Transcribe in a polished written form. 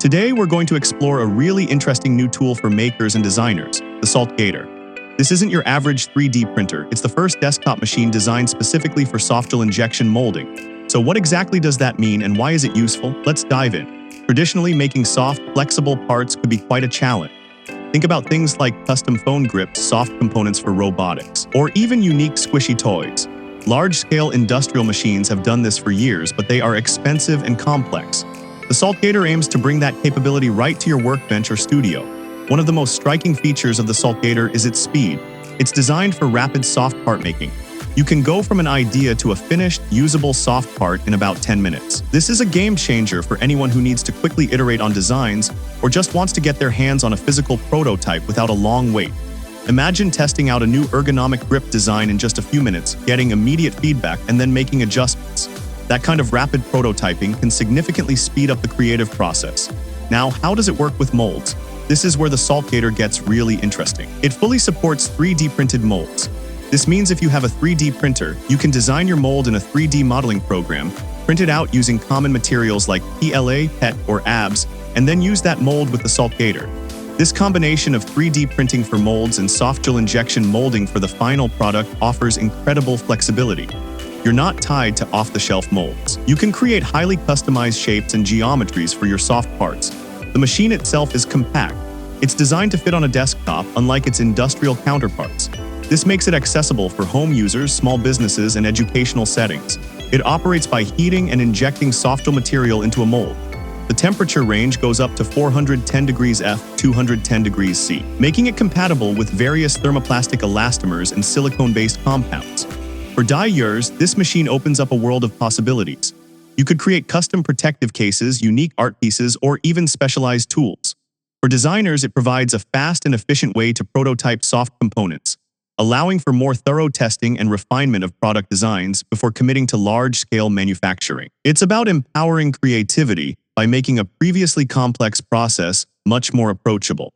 Today, we're going to explore a really interesting new tool for makers and designers, the SALTGATOR. This isn't your average 3D printer. It's the first desktop machine designed specifically for SoftGel injection molding. So what exactly does that mean and why is it useful? Let's dive in. Traditionally, making soft, flexible parts could be quite a challenge. Think about things like custom phone grips, soft components for robotics, or even unique squishy toys. Large-scale industrial machines have done this for years, but they are expensive and complex. The SALTGATOR aims to bring that capability right to your workbench or studio. One of the most striking features of the SALTGATOR is its speed. It's designed for rapid soft part making. You can go from an idea to a finished, usable soft part in about 10 minutes. This is a game changer for anyone who needs to quickly iterate on designs or just wants to get their hands on a physical prototype without a long wait. Imagine testing out a new ergonomic grip design in just a few minutes, getting immediate feedback, and then making adjustments. That kind of rapid prototyping can significantly speed up the creative process. Now, how does it work with molds? This is where the SALTGATOR gets really interesting. It fully supports 3D printed molds. This means if you have a 3D printer, you can design your mold in a 3D modeling program, print it out using common materials like PLA, PET, or ABS, and then use that mold with the SALTGATOR. This combination of 3D printing for molds and SoftGel injection molding for the final product offers incredible flexibility. You're not tied to off-the-shelf molds. You can create highly customized shapes and geometries for your soft parts. The machine itself is compact. It's designed to fit on a desktop, unlike its industrial counterparts. This makes it accessible for home users, small businesses, and educational settings. It operates by heating and injecting SoftGel material into a mold. The temperature range goes up to 410 degrees F, 210 degrees C, making it compatible with various thermoplastic elastomers and silicone-based compounds. For dyers, this machine opens up a world of possibilities. You could create custom protective cases, unique art pieces, or even specialized tools. For designers, it provides a fast and efficient way to prototype soft components, allowing for more thorough testing and refinement of product designs before committing to large-scale manufacturing. It's about empowering creativity by making a previously complex process much more approachable.